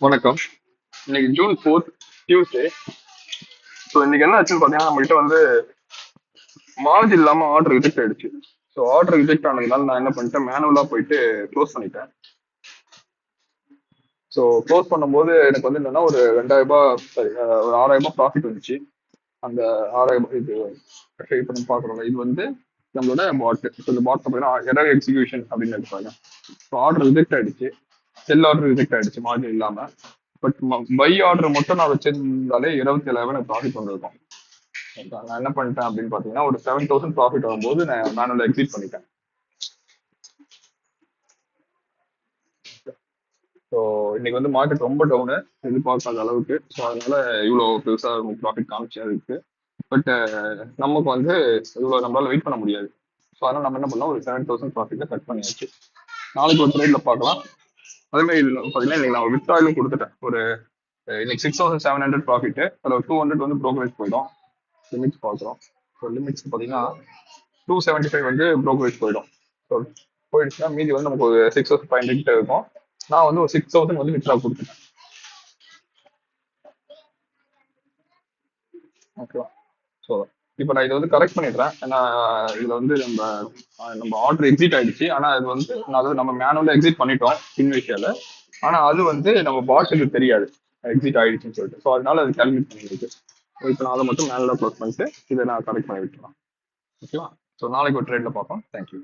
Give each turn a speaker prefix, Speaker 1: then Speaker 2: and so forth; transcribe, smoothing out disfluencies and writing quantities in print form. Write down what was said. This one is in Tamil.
Speaker 1: வணக்கம். இன்னைக்கு ஜூன் 4 டியூஸ்டே. ஸோ இன்னைக்கு என்ன ஆச்சுன்னு பார்த்தீங்கன்னா நம்ம கிட்ட வந்து மார்ஜ் இல்லாம ஆர்டர் ரிஜெக்ட் ஆயிடுச்சு. ஸோ ஆர்டர் ரிஜெக்ட் ஆனதுனால நான் என்ன பண்ணிட்டேன், மேனுவலா போயிட்டு க்ளோஸ் பண்ணிட்டேன். ஸோ க்ளோஸ் பண்ணும்போது எனக்கு வந்து என்னன்னா ஒரு 2000 ரூபாய், சாரி, ஒரு 6000 ரூபாய் ப்ராஃபிட் வந்துச்சு. அந்த 6000 இது இப்போ நம்ம பார்க்குறோம்ல, இது வந்து நம்மளோட பாட். ஸோ இந்த பாட் பார்த்தீங்கன்னா எரர் எக்ஸிகியூஷன் அப்படின்னு இருப்பாங்க. ஸோ ஆர்டர் ரிஜெக்ட் ஆயிடுச்சு, செல் ஆர்டர் ரிஜெக்ட் ஆயிடுச்சு மார்ஜின் இல்லாம. பட் பை ஆர்டர் மட்டும் நான் வச்சிருந்தாலே 27,000 எனக்கு ப்ராஃபிட் வந்திருக்கும். நான் என்ன பண்ணிட்டேன் அப்படின்னு பாத்தீங்கன்னா ஒரு 7,000 ப்ராஃபிட் வரும்போது நான் மேனுவல் எக்ஸிட் பண்ணிட்டேன். ஸோ இன்னைக்கு வந்து மார்க்கெட் ரொம்ப டவுனு, எதிர்பார்க்காத அளவுக்கு. ஸோ அதனால இவ்வளோ பெருசா ப்ராஃபிட் காமிச்சு இருக்கு. பட் நமக்கு வந்து இவ்வளோ நம்மளால வெயிட் பண்ண முடியாது. ஸோ அதனால நம்ம என்ன பண்ணலாம், ஒரு 7,000 ப்ராஃபிட்டை கட் பண்ணியாச்சு. நாளைக்கு ஒரு ட்ரேட்ல பார்க்கலாம். அதே மாதிரி பார்த்தீங்கன்னா இன்னைக்கு நான் வித்ட்ராயலும் கொடுத்துட்டேன். ஒரு இன்னைக்கு 6,700 ப்ராஃபிட், அதில் ஒரு 200 வந்து ப்ரோக்கரேஜ் போயிடும். லிமிட்ஸ் பார்க்குறோம். ஸோ லிமிட்ஸ் பார்த்தீங்கன்னா 275 வந்து ப்ரோக்கரேஜ் போயிடும். ஸோ போயிடுச்சுன்னா மீதி வந்து நமக்கு ஒரு 6,500 கிட்ட இருக்கும். நான் வந்து ஒரு 6,000 வந்து வித்ட்ரா கொடுத்துட்டேன். ஓகேவா? ஸோ இப்போ நான் இதை வந்து கரெக்ட் பண்ணிடுறேன். ஏன்னா இதில் வந்து நம்ம ஆர்டர் எக்ஸிட் ஆயிடுச்சு. ஆனால் அது வந்து அதாவது நம்ம மேனுவலாக எக்ஸிட் பண்ணிட்டோம் இன்விஷியல. ஆனால் அது வந்து நம்ம பாட்டுக்கு தெரியாது எக்ஸிட் ஆயிடுச்சுன்னு சொல்லிட்டு. ஸோ அதனால அது கால்குலேட் பண்ணிருக்கு. ஸோ இப்போ நான் அதை மட்டும் மேனுவலாக க்ளோஸ் பண்ணிட்டு இதை நான் கரெக்ட் பண்ணி விட்டுறேன். ஓகேவா? ஸோ நாளைக்கு ஒரு ட்ரேட்ல பார்ப்போம். தேங்க்யூ.